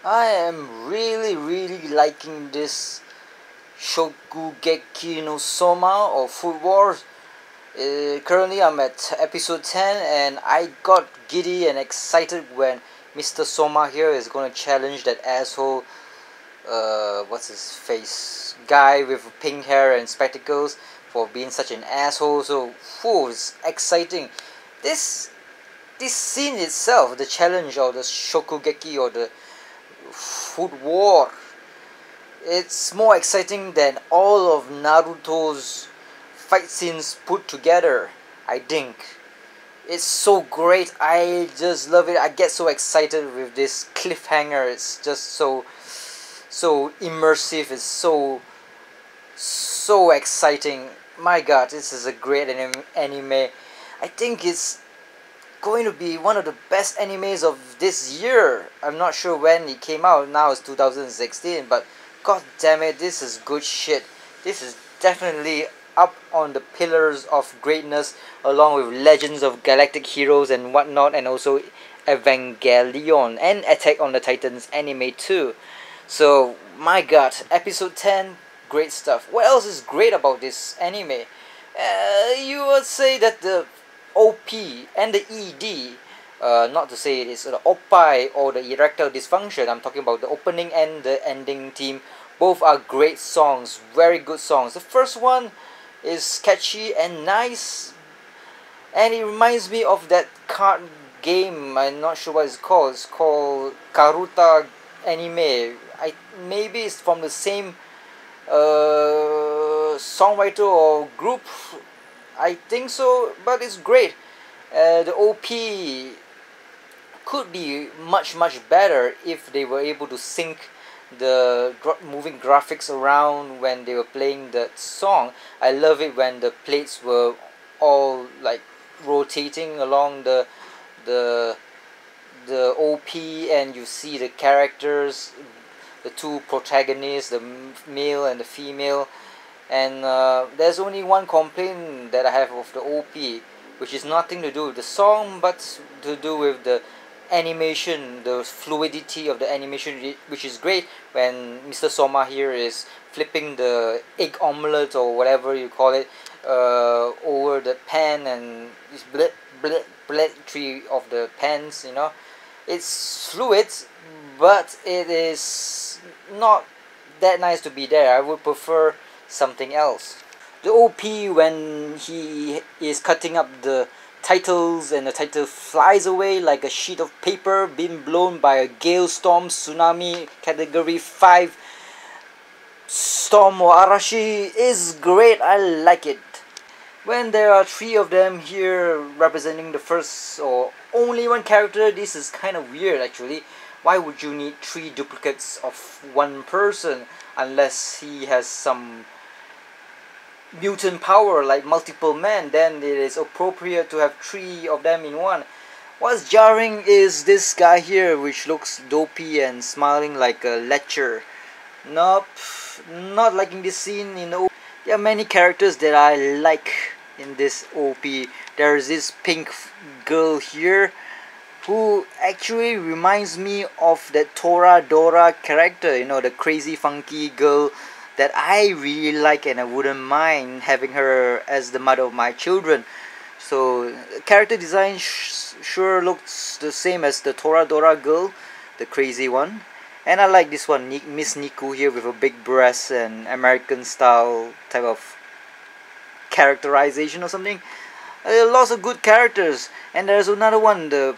I am really liking this Shokugeki no Soma or Food Wars. Currently I'm at episode 10 and I got giddy and excited when Mr. Soma here is going to challenge that asshole, what's his face, guy with pink hair and spectacles for being such an asshole. So, whew, it's exciting. This this scene itself, the challenge or the Shokugeki or the Food War, it's more exciting than all of Naruto's fight scenes put together. I think it's so great. I just love it. I get so excited with this cliffhanger. It's just so immersive. It's so exciting. My god, this is a great anime. I think it's going to be one of the best animes of this year. I'm not sure when it came out. Now it's 2016, but god damn it, this is good shit. This is definitely up on the pillars of greatness, along with Legends of Galactic Heroes and whatnot, and also Evangelion and Attack on the Titans anime too. So my god, episode 10, great stuff. What else is great about this anime? You would say that the OP and the ED, not to say it is the OPI or the erectile dysfunction, I'm talking about the opening and the ending theme. Both are great songs, very good songs. The first one is catchy and nice, and it reminds me of that card game. I'm not sure what it's called. It's called Karuta anime. Maybe it's from the same songwriter or group. I think so, but it's great. The OP could be much better if they were able to sync the moving graphics around when they were playing that song. I love it when the plates were all like rotating along the OP, and you see the characters, the two protagonists, the male and the female. And there's only one complaint that I have of the OP, which is nothing to do with the song, but to do with the animation, the fluidity of the animation, which is great when Mr. Soma here is flipping the egg omelette or whatever you call it over the pan, and this bled tree of the pans, you know. It's fluid, but it is not that nice to be there. I would prefer something else. The OP, when he is cutting up the titles and the title flies away like a sheet of paper being blown by a gale storm, tsunami, category 5 storm or arashi, is great. I like it. When there are three of them here representing the first or only one character, this is kind of weird actually. Why would you need three duplicates of one person unless he has some mutant power like multiple men? Then it is appropriate to have three of them in one. What's jarring is this guy here, which looks dopey and smiling like a lecher. Nope, not liking this scene in the OP. There are many characters that I like in this OP. There's this pink girl here who actually reminds me of that Toradora character, you know, the crazy funky girl that I really like, and I wouldn't mind having her as the mother of my children. So character design sure looks the same as the Toradora girl, the crazy one. And I like this one, Miss Niku here with a big breast and American style type of characterization or something. Lots of good characters. And there's another one, the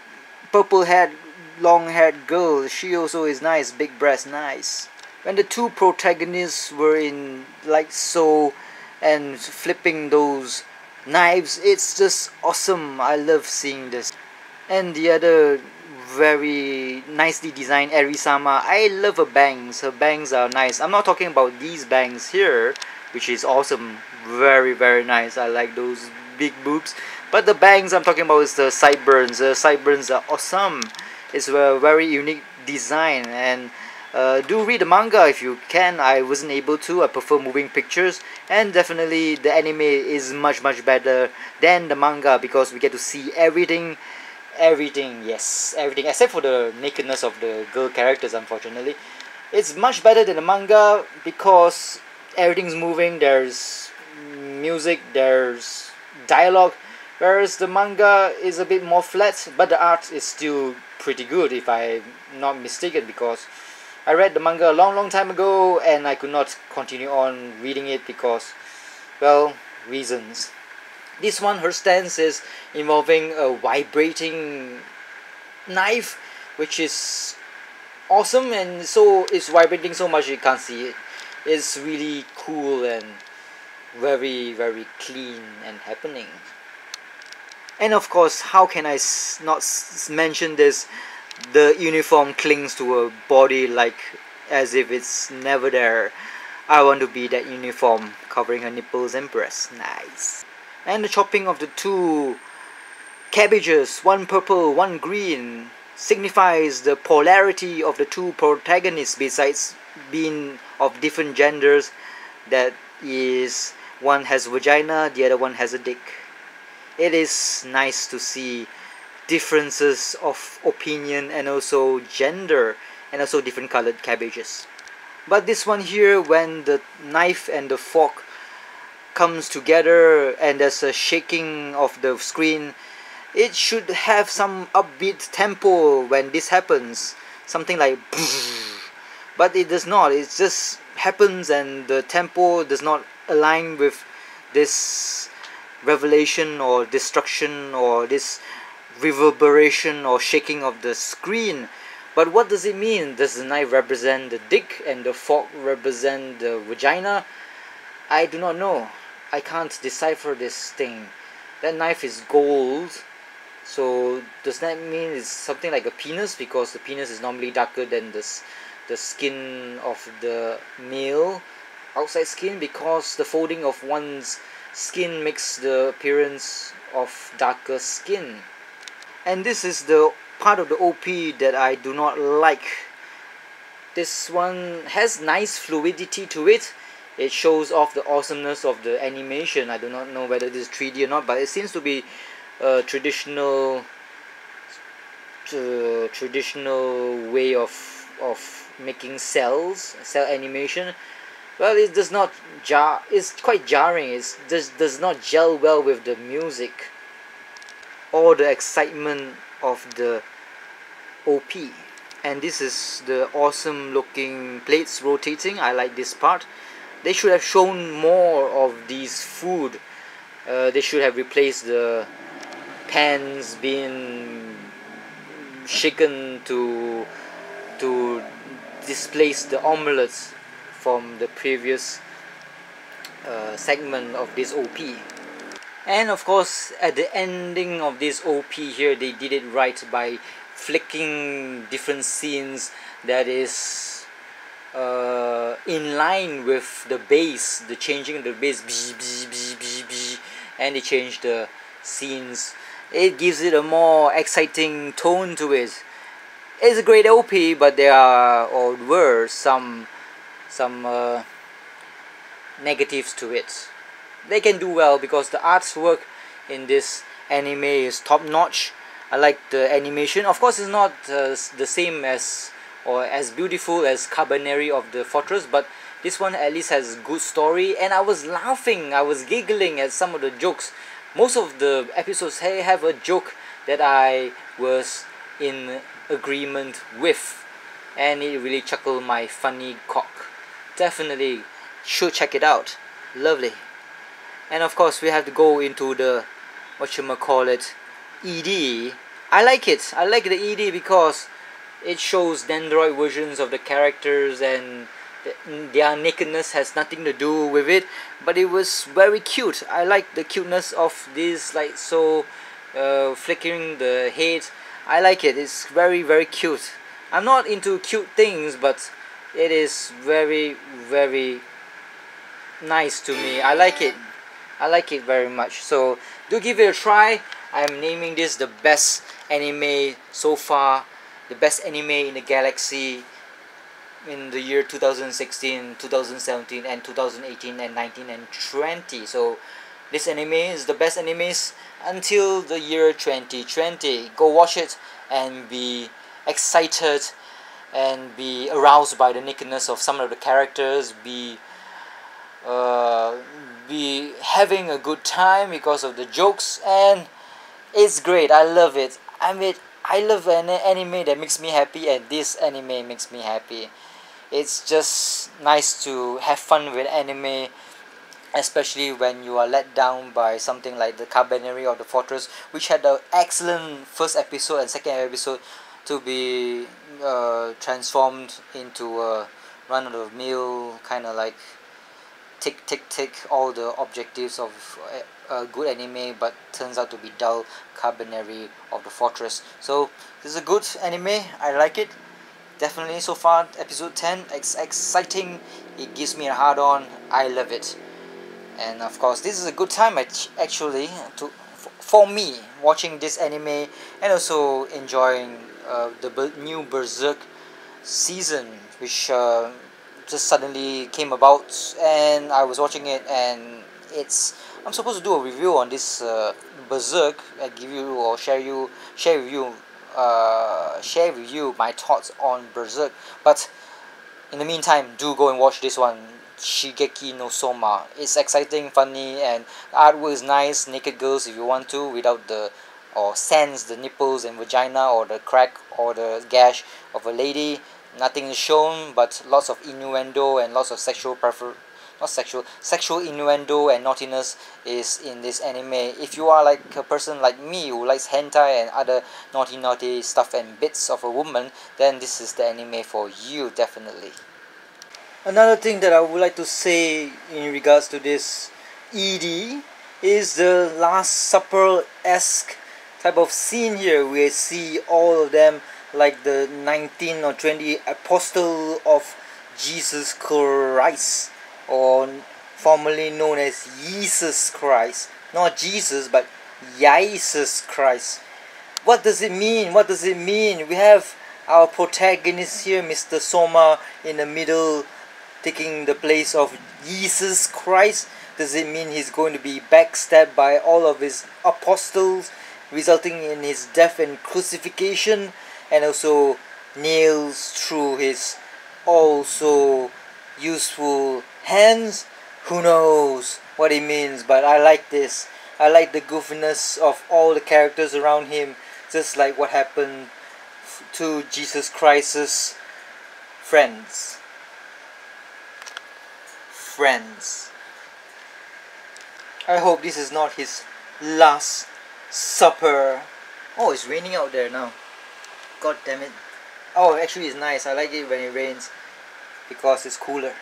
purple haired, long haired girl. She also is nice, big breast, nice. When the two protagonists were in like so and flipping those knives, it's just awesome. I love seeing this. And the other very nicely designed Eri-sama, I love her bangs. Her bangs are nice. I'm not talking about these bangs here, which is awesome, very nice. I like those big boobs. But the bangs I'm talking about is the sideburns. The sideburns are awesome. It's a very unique design, and do read the manga if you can. I wasn't able to. I prefer moving pictures, and definitely the anime is much better than the manga because we get to see everything everything, yes, everything except for the nakedness of the girl characters, unfortunately. It's much better than the manga because everything's moving, there's music, there's dialogue, whereas the manga is a bit more flat, but the art is still pretty good if I'm not mistaken, because I read the manga a long time ago and I could not continue on reading it because, well, reasons. This one, her stance is involving a vibrating knife, which is awesome, and so it's vibrating so much you can't see it. It's really cool and very clean and happening. And of course, how can I not mention this? The uniform clings to her body like as if it's never there. I want to be that uniform covering her nipples and breasts. Nice. And the chopping of the two cabbages, one purple, one green, signifies the polarity of the two protagonists, besides being of different genders. That is, one has vagina, the other one has a dick. It is nice to see differences of opinion and also gender, and also different colored cabbages. But this one here, when the knife and the fork comes together and there's a shaking of the screen, it should have some upbeat tempo when this happens, something like but it does not. It just happens and the tempo does not align with this revelation or destruction or this reverberation or shaking of the screen. But what does it mean? Does the knife represent the dick and the fork represent the vagina? I do not know. I can't decipher this thing. That knife is gold, so does that mean it's something like a penis, because the penis is normally darker than the skin of the male outside skin, because the folding of one's skin makes the appearance of darker skin. And this is the part of the OP that I do not like. This one has nice fluidity to it. It shows off the awesomeness of the animation. I do not know whether this is 3D or not, but it seems to be a traditional way of making cell animation. Well, it does not jar. It's quite jarring. It does not gel well with the music or the excitement of the OP. And this is the awesome looking plates rotating. I like this part. They should have shown more of these food. They should have replaced the pans being shaken to displace the omelets from the previous segment of this OP. And of course, at the ending of this OP here, they did it right by flicking different scenes that is in line with the bass, the changing of the bass, and they change the scenes. It gives it a more exciting tone to it. It's a great OP, but there are or were some negatives to it. They can do well because the artwork in this anime is top notch. I like the animation. Of course, it's not the same as or as beautiful as culinary of the Fortress, but this one at least has good story, and I was laughing, I was giggling at some of the jokes. Most of the episodes have a joke that I was in agreement with, and it really chuckled my funny cock. Definitely should check it out. Lovely. And of course we have to go into the ED. I like it. I like the ED because it shows Dendroid versions of the characters, and their nakedness has nothing to do with it, but it was very cute. I like the cuteness of this, like so flickering the head. I like it. It's very cute. I'm not into cute things, but it is very nice to me. I like it. I like it very much. So do give it a try. I'm naming this the best anime so far, the best anime in the galaxy in the year 2016, 2017, and 2018, and 19, and 20. So This anime is the best animes until the year 2020. Go watch it and be excited and be aroused by the nakedness of some of the characters, be having a good time because of the jokes, and it's great. I love it. I love an anime that makes me happy, and this anime makes me happy. It's just nice to have fun with anime, especially when you are let down by something like the culinary or the fortress, which had an excellent first episode and second episode to be transformed into a run-of-the-mill kind of like tick all the objectives of a good anime, but turns out to be dull culinary of the fortress. So this is a good anime. I like it. Definitely so far, episode 10, exciting. It gives me a hard on. I love it. And of course, this is a good time actually for me watching this anime, and also enjoying the new Berserk season, which just suddenly came about, and I was watching it, and I'm supposed to do a review on this Berserk. I give you or share with you my thoughts on Berserk. But in the meantime, do go and watch this one, Shokugeki no Soma. It's exciting, funny, and the artwork is nice. Naked girls if you want to, without the or sense the nipples and vagina or the crack or the gash of a lady. Nothing is shown, but lots of innuendo and lots of sexual innuendo and naughtiness is in this anime. If you are like a person like me who likes hentai and other naughty stuff and bits of a woman, then this is the anime for you, definitely. Another thing that I would like to say in regards to this ED is the Last Supper-esque type of scene here. We see all of them like the 19 or 20 apostle of Jesus Christ, or formerly known as Jesus Christ. Not Jesus, but Jesus Christ. What does it mean? What does it mean? We have our protagonist here, Mr. Soma, in the middle, taking the place of Jesus Christ. Does it mean he's going to be backstabbed by all of his apostles, resulting in his death and crucifixion, and also nails through his also useful hands? Who knows what it means, but I like this. I like the goofiness of all the characters around him, just like what happened to Jesus Christ's friends. I hope this is not his last supper. Oh, it's raining out there now. God damn it. Oh, actually it's nice. I like it when it rains because it's cooler.